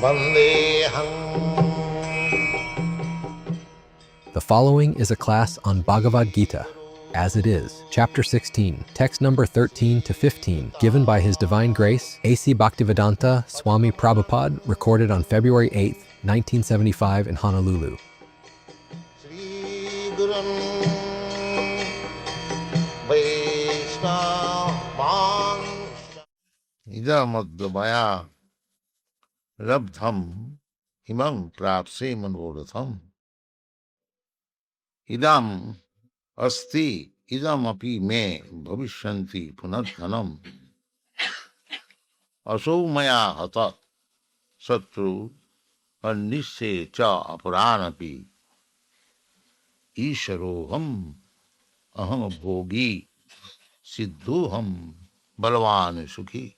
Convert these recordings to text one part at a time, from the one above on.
Vandeham. The following is a class on Bhagavad Gita, as it is, Chapter 16, text number 13 to 15, given by His Divine Grace, A.C. Bhaktivedanta Swami Prabhupada, recorded on February 8, 1975 in Honolulu. Sri Gurun Vaishnava. Idamadvaya Rabdham Imam Prapse Manoratham. Idam Asti Idam Api Me Bhavishyanti Punadhanam. Aso Maya Hatat Satru Anisse Cha Apuranapi. Isharoham Aham Bhogi Siddhoham Balavan Sukhi.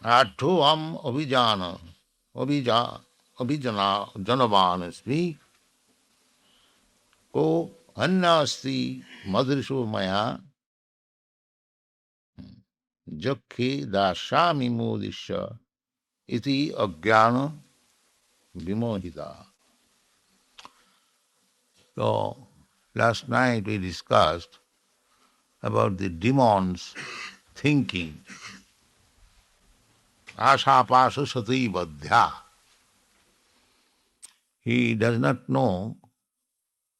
Athoham Abhijana Janavanasmi. Ko Annasti Madrisho Maya Jakhe Dashami Modisha Iti Agyana Vimohita. So, last night we discussed about the demons thinking. Asapasa sati badhya. He does not know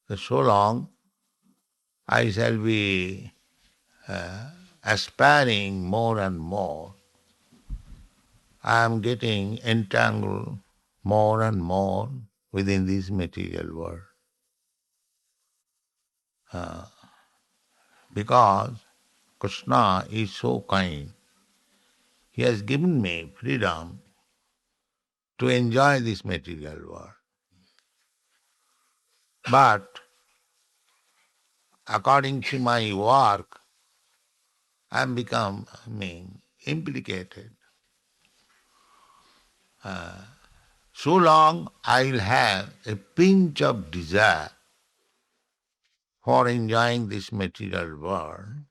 that so long I shall be aspiring more and more. I am getting entangled more and more within this material world. Because Krishna is so kind. He has given me freedom to enjoy this material world. But according to my work, I am becoming implicated. So long I will have a pinch of desire for enjoying this material world,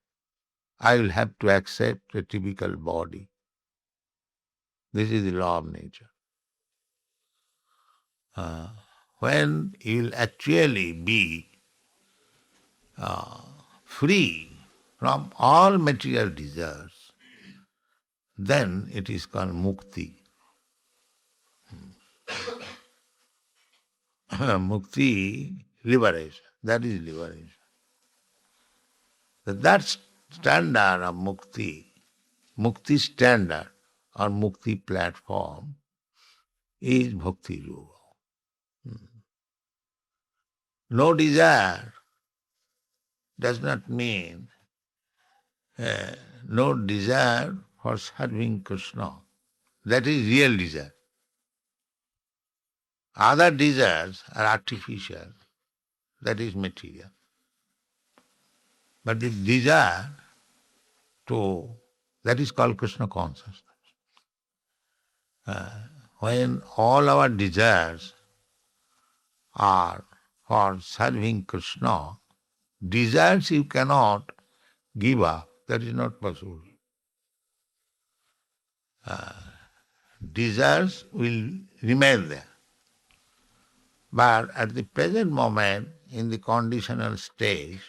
I will have to accept a typical body. This is the law of nature. When you will actually be free from all material desires, then it is called mukti. Mukti, liberation. That is liberation. That standard of mukti, mukti standard or mukti platform is bhakti rupa. No desire does not mean no desire for serving Krishna. That is real desire. Other desires are artificial. That is material. But the desire that is called Krishna consciousness. When all our desires are for serving Krishna, desires you cannot give up. That is not possible. Desires will remain there. But at the present moment, in the conditional stage,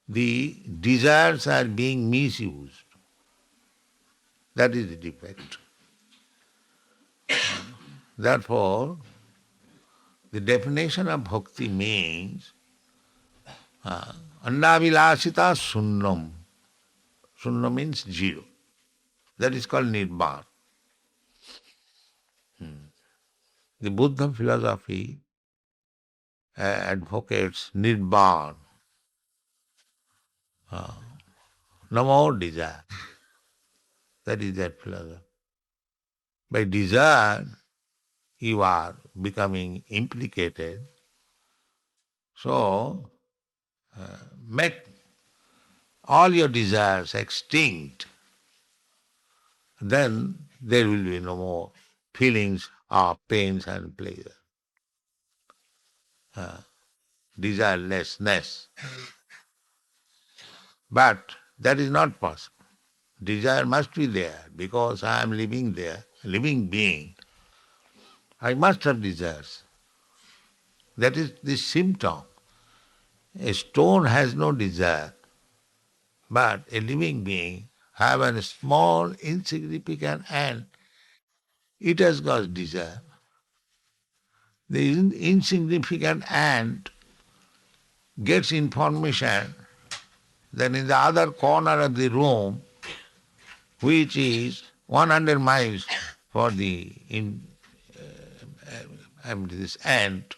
the desires are being misused. That is the defect. Therefore, the definition of bhakti means annavilasita sunnam. Sunna means zero. That is called nirvana. The Buddha philosophy advocates nirvana. No more desire. That is their philosophy. By desire, you are becoming implicated. So, make all your desires extinct. Then there will be no more feelings of pains and pleasure. Desirelessness. But that is not possible. Desire must be there because I am living there, a living being. I must have desires. That is the symptom. A stone has no desire, but a living being have a small, insignificant ant. It has got desire. The insignificant ant gets information that in the other corner of the room, which is 100 miles for this ant,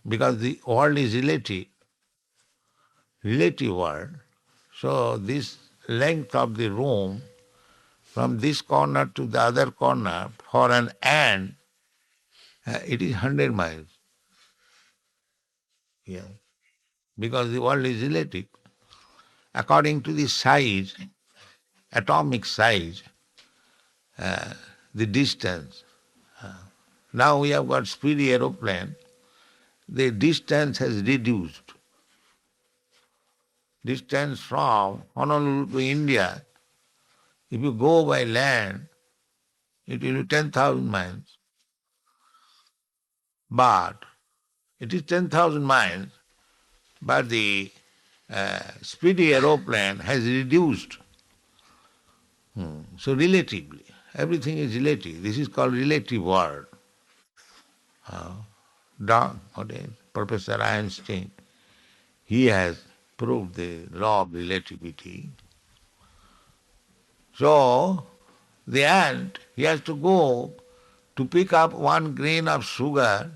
because the world is relative world. So this length of the room from this corner to the other corner for an ant, it is 100 miles. Yeah. Because the world is relative. According to the size, atomic size, the distance. Now we have got speedy aeroplane, the distance has reduced. Distance from Honolulu to India, if you go by land, it will be 10,000 miles. But it is 10,000 miles, but the speedy aeroplane has reduced. So relatively, everything is relative. This is called relative world. Professor Einstein, he has proved the law of relativity. So the ant, he has to go to pick up 1 grain of sugar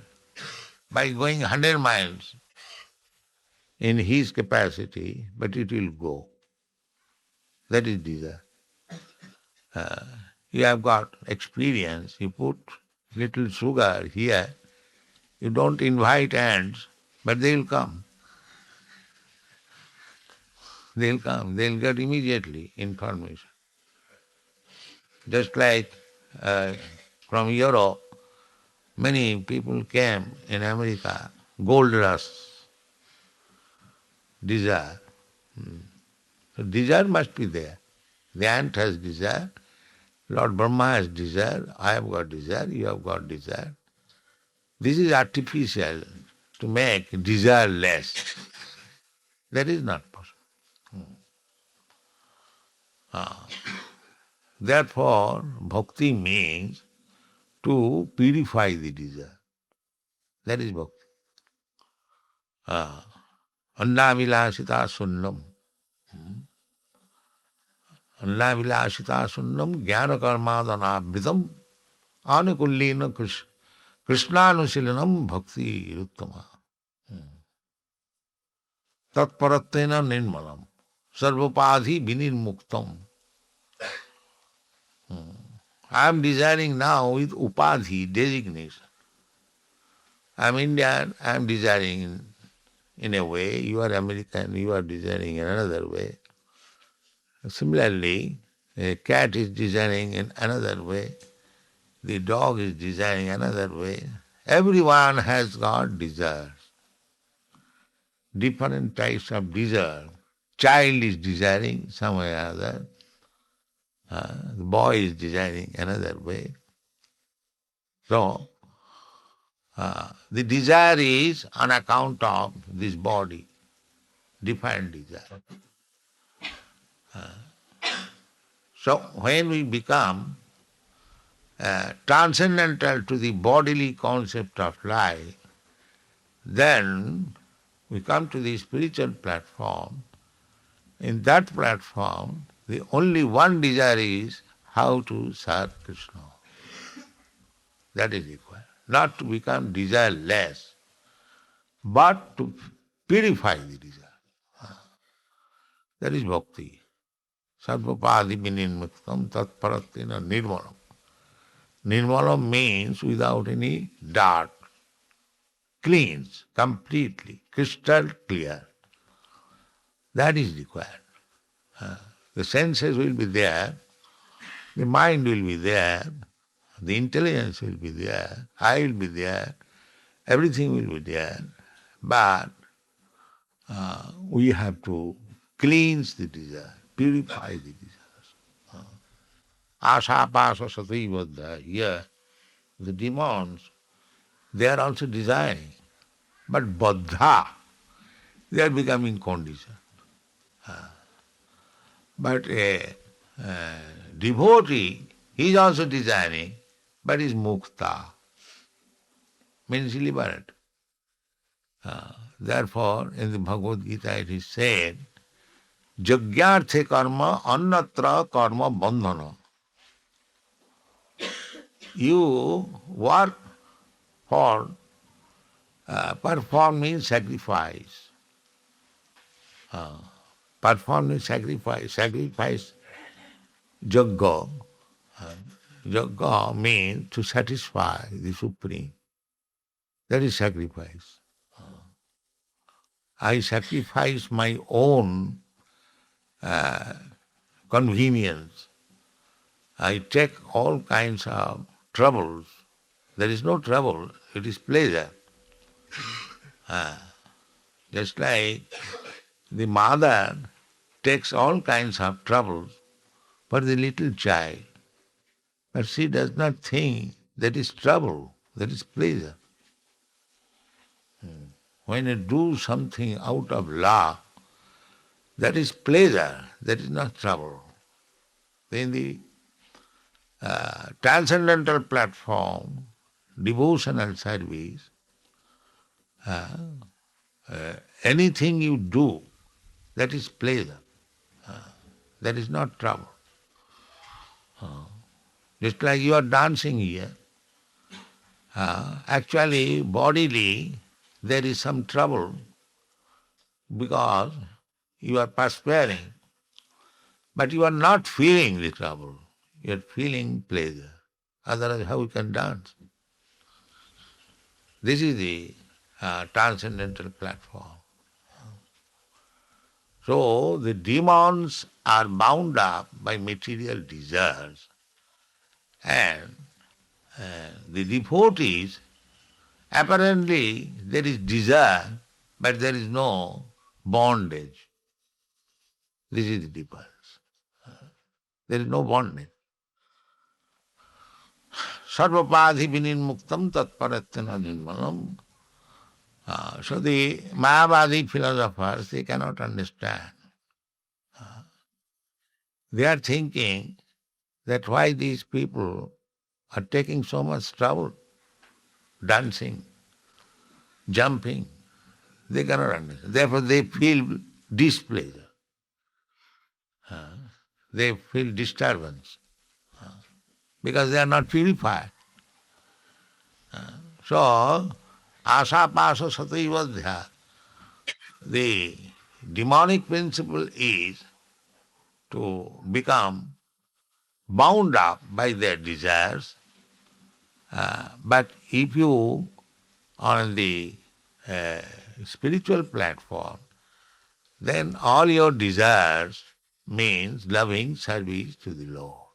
by going 100 miles in his capacity, but it will go. That is desire. You have got experience, you put little sugar here, you don't invite ants, but they will come. They will come, they will get immediately information. Just like from Europe, many people came in America, gold rush, desire. So desire must be there. The ant has desire, Lord Brahma has desire, I have got desire, you have got desire. This is artificial to make desire less. That is not possible. Therefore, bhakti means to purify the desire. That is bhakti. Annavilasita sunnam. Annavilasita sunnam jnana karmadhanabhritam anukullina krishnaanusilanam bhakti iruttama. Tatparatena nirmalam. Sarvapadhi vinirmuktam. I am desiring now with upadhi, designation. I am Indian, I am desiring in a way, you are American, you are desiring in another way. Similarly, a cat is desiring in another way, the dog is desiring another way. Everyone has got desires, different types of desire. Child is desiring some way or other, the boy is desiring another way. So, the desire is on account of this body, defined desire. So when we become transcendental to the bodily concept of life, then we come to the spiritual platform. In that platform, the only one desire is how to serve Krishna. That is required. Not to become desireless, but to purify the desire. That is bhakti. Sarvapadi vinirmuktam tatparatina nirmalam. Nirmalam means without any dirt, cleans, completely, crystal clear. That is required. The senses will be there, the mind will be there, the intelligence will be there, I will be there, everything will be there, but we have to cleanse the desire. purify the desires. Asha, pasa, sati, vaddha. Here, the demons, they are also desiring. But baddha, they are becoming conditioned. But a devotee, he is also desiring, but is mukta, means liberated. Therefore, in the Bhagavad Gita it is said, Jagyarthe karma annatra karma bandhana. You work for performing sacrifice. Performing sacrifice. Sacrifice jagga. Jagga means to satisfy the Supreme. That is sacrifice. I sacrifice my own convenience. I take all kinds of troubles. There is no trouble, it is pleasure. Just like the mother takes all kinds of troubles for the little child, but she does not think that is trouble, that is pleasure. When you do something out of love, that is pleasure, that is not trouble. In the transcendental platform, devotional service, anything you do, that is pleasure. That is not trouble. Just like you are dancing here, actually, bodily, there is some trouble because you are perspiring, but you are not feeling the trouble. You are feeling pleasure. Otherwise, how you can dance? This is the transcendental platform. So, the demons are bound up by material desires, and the devotees, apparently there is desire, but there is no bondage. This is the difference. There is no bondage. Sarvapadhi vinirmuktam tatparatena nirmanam. So the Mayavadi philosophers, they cannot understand. They are thinking that why these people are taking so much trouble, dancing, jumping. They cannot understand. Therefore they feel displeasure. They feel disturbance because they are not purified. So, asa pasa sati vadhya, the demonic principle is to become bound up by their desires. But if you, on the spiritual platform, then all your desires means loving service to the Lord.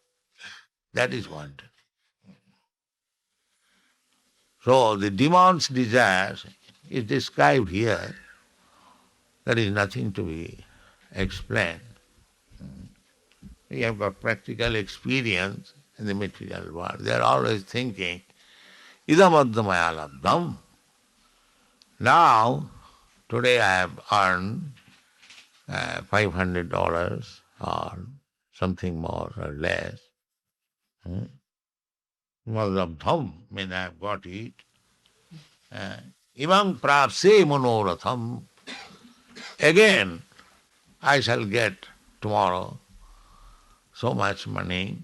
That is wanted. So the demon's desires is described here. There is nothing to be explained. We have got practical experience in the material world. They are always thinking, idam addhamaya labdham. Now, today I have earned $500 or something more or less. Labdham means I have got it. Imam prapse manoratham. Again, I shall get tomorrow so much money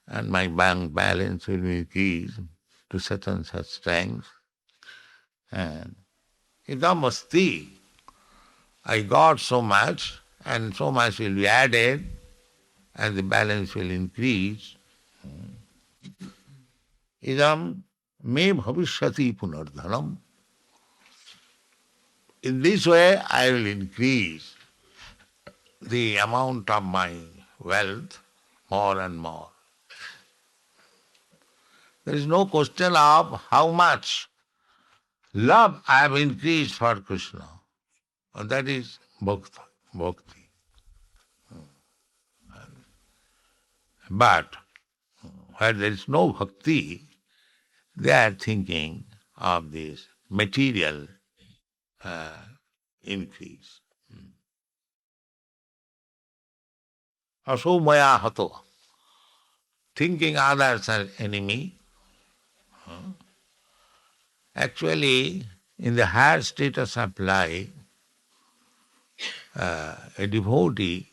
and my bank balance will increase to such and such strength. And idam asti. I got so much and so much will be added and the balance will increase. Idam me bhavishyati punardhanam. In this way I will increase the amount of my wealth more and more. There is no question of how much love I have increased for Krishna. And that is bhakti. But where there is no bhakti, they are thinking of this material increase. Aso maya hato, thinking others are enemy. Actually, in the higher status of life, a devotee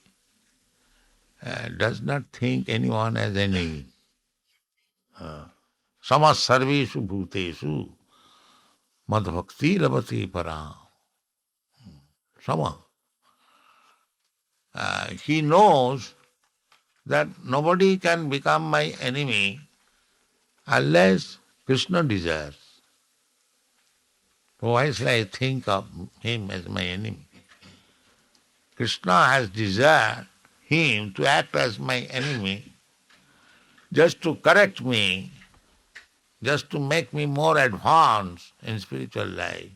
does not think anyone as enemy. Samas sarveshu bhuteshu madbhakti ravati param. Sama. He knows that nobody can become my enemy unless Krishna desires. So why shall I think of him as my enemy? Krishna has desired him to act as my enemy just to correct me, just to make me more advanced in spiritual life.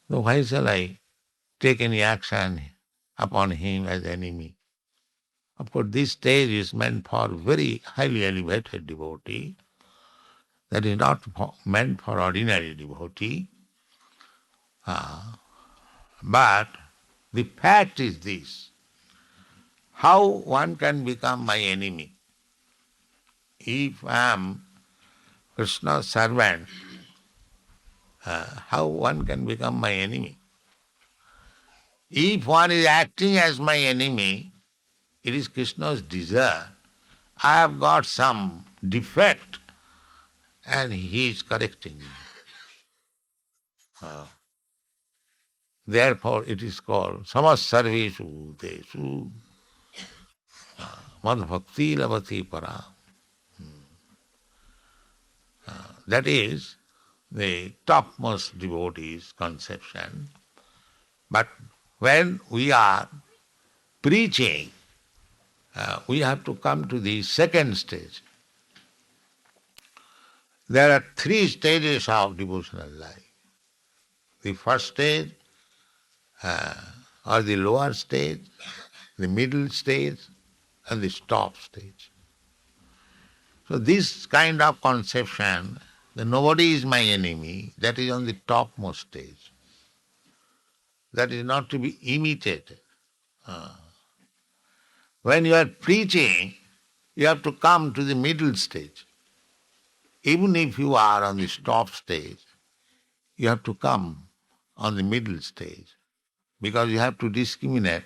So why shall I take any action upon him as enemy? Of course, this stage is meant for very highly elevated devotee. That is not meant for ordinary devotee. But the fact is this: how one can become my enemy? If I am Krishna's servant, how one can become my enemy? If one is acting as my enemy, it is Krishna's desire. I have got some defect and he is correcting me. Therefore it is called samas sarveshu bhutesu mad bhakti lavati para. That is the topmost devotee's conception. But when we are preaching, we have to come to the second stage. There are three stages of devotional life. The first stage, or the lower stage, the middle stage, and the top stage. So this kind of conception, that nobody is my enemy, that is on the topmost stage. That is not to be imitated. When you are preaching, you have to come to the middle stage. Even if you are on the top stage, you have to come on the middle stage, because you have to discriminate.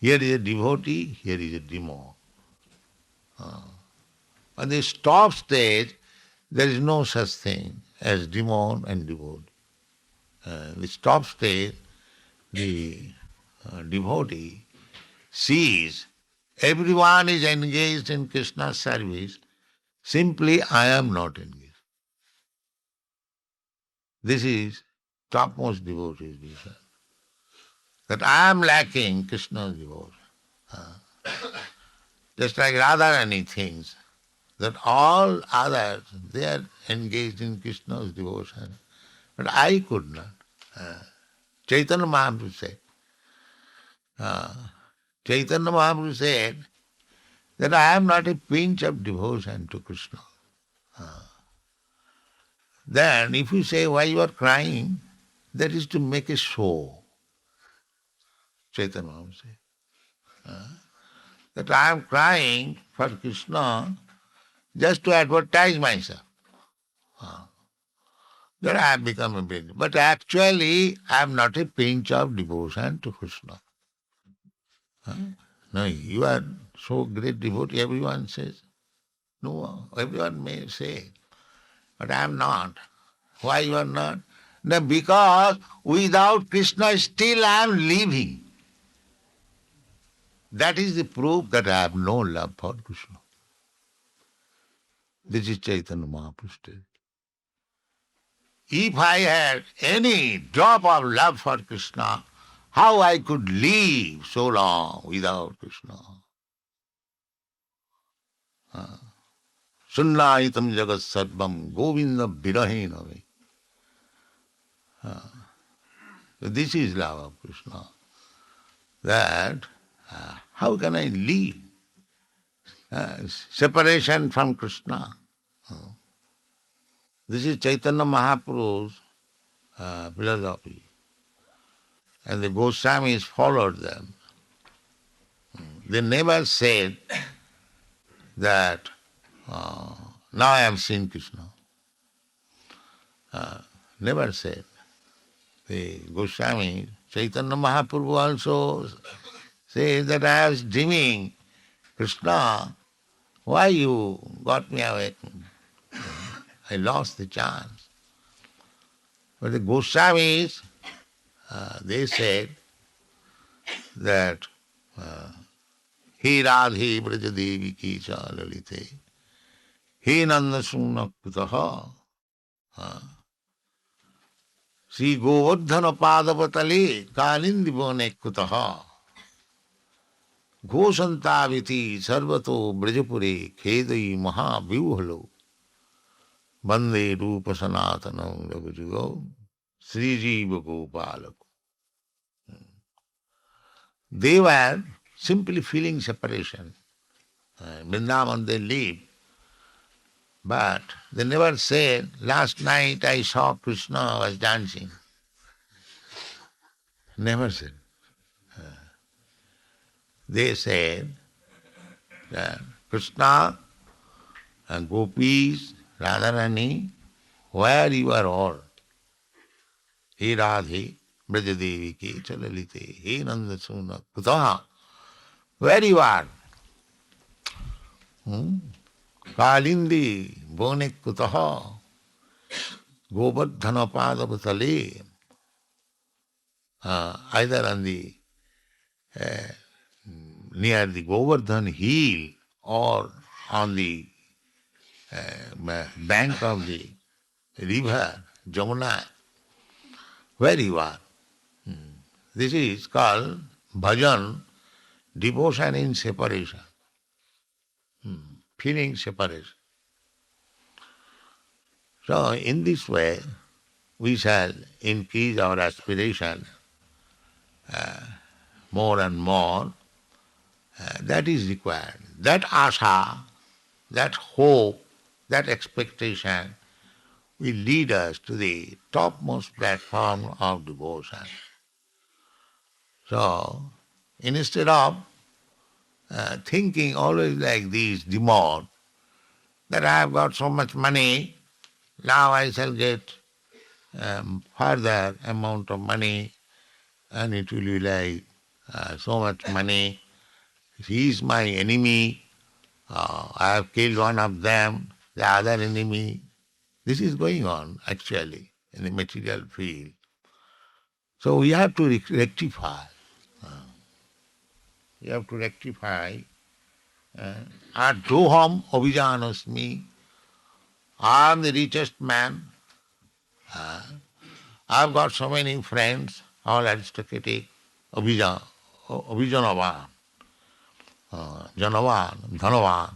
Here is a devotee, here is a demon. On the top stage, there is no such thing as demon and devotee. The top stage, the devotee sees everyone is engaged in Krishna's service, simply I am not engaged. This is topmost devotee's vision. That I am lacking Krishna's devotion. Just like Radharani thinks that all others, they are engaged in Krishna's devotion. But I could not. Chaitanya Mahaprabhu said, Chaitanya Mahaprabhu said that I am not a pinch of devotion to Krishna. Then if you say why you are crying, that is to make a show. Chaitanya Mahaprabhu said. That I am crying for Krishna just to advertise myself. That I have become a big. But actually, I am not a pinch of devotion to Krishna. No, you are so great devotee, everyone says. No, everyone may say, but I am not. Why you are not? No, because without Krishna still I am living. That is the proof that I have no love for Krishna. This is Chaitanya Mahaprabhu stated. If I had any drop of love for Krishna, how I could live so long without Krishna? Sunnaitam jagat sarvam govinda virahena ve. So this is love of Krishna. That how can I live? separation from Krishna. This is Chaitanya Mahaprabhu's philosophy. And the Goswamis followed them. They never said that now I have seen Krishna. Never said. The Goswami, Chaitanya Mahaprabhu also says that I was dreaming, Krishna, why you got me away? I lost the chance. But the Goswamis, they said that He Radhe Brajadevi ki cha lalite, He Nanda Sumna Kutaha, Sri Govardhana Padavatale Kalindi Bone Kutaha, Ghosantaviti Sarvato Brajapure Khedai Mahavyuhalo, Bande Rupa Sanatanam Raghujugo, Sri Jiva Gopalako. They were simply feeling separation. Vrindavan they lived, but they never said, last night I saw Krishna was dancing. Never said. They said that Krishna and Gopis, Radharani, where you are all, He Radhe, Brajadevi ki chalalite, He Nanda Suna Kutaha, where you are? Kalindi Bone Kutaha, Govardhana Padavatale, either on the near the Govardhan hill or on the bank of the river Jamuna, where you are. This is called bhajan, devotion in separation, feeling separation. So in this way, we shall increase our aspiration more and more. That is required. That asha, that hope, that expectation will lead us to the topmost platform of devotion. So, instead of thinking always like this, demon, that I have got so much money, now I shall get further amount of money, and it will be like so much money. He is my enemy. I have killed one of them, the other enemy. This is going on actually in the material field. So we have to rectify. You have to rectify. Adroham abhijanasmi. I am the richest man. I have got so many friends, all aristocratic. Abhijanavan. Janavan, Dhanavan.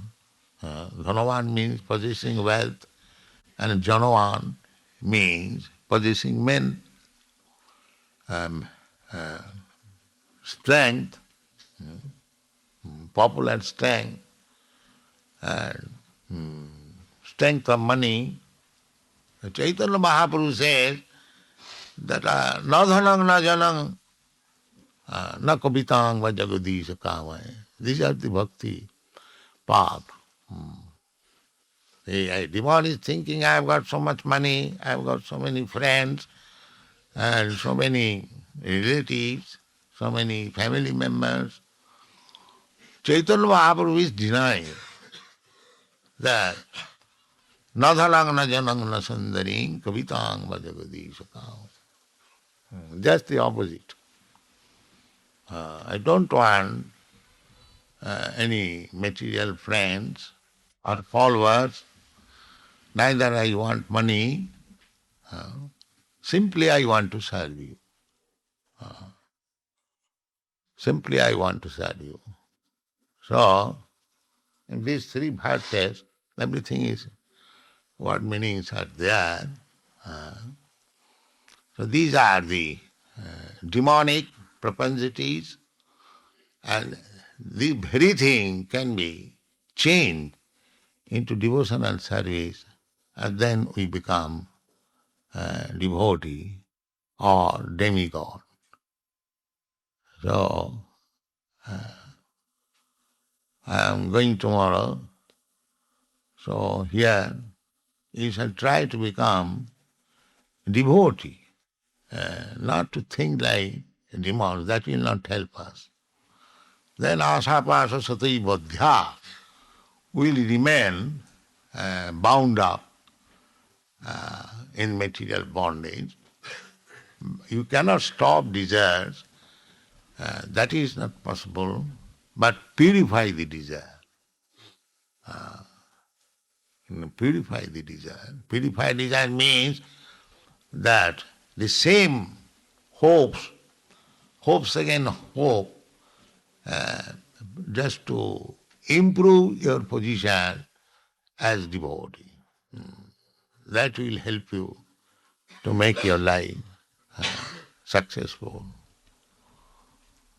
Dhanavan means possessing wealth, and Janavan means possessing men, strength, popular strength, and strength of money. Chaitanya Mahaprabhu says that na dhanang na janang na kabitang va jagadisha kamaya. These are the bhakti path. The demon is thinking, I have got so much money, I have got so many friends, and so many relatives, so many family members. Chaitanya Mahaprabhu is denying that nadhalang na janang na sundaring kavitang vajagadishakam. Just the opposite. I don't want any material friends or followers, neither I want money, simply I want to serve you. Simply I want to serve you. So, in these three verses, everything is, what meanings are there. So these are the demonic propensities, and the very thing can be change into devotional service, and then we become devotee or demigod. So, I am going tomorrow, so here you shall try to become devotee, not to think like demons, that will not help us. Then asapasa sati bodhya will remain bound up in material bondage. You cannot stop desires, that is not possible, but purify the desire. Purify the desire. Purify desire means that the same hopes again hope, just to improve your position as devotee. That will help you to make your life successful.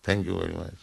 Thank you very much.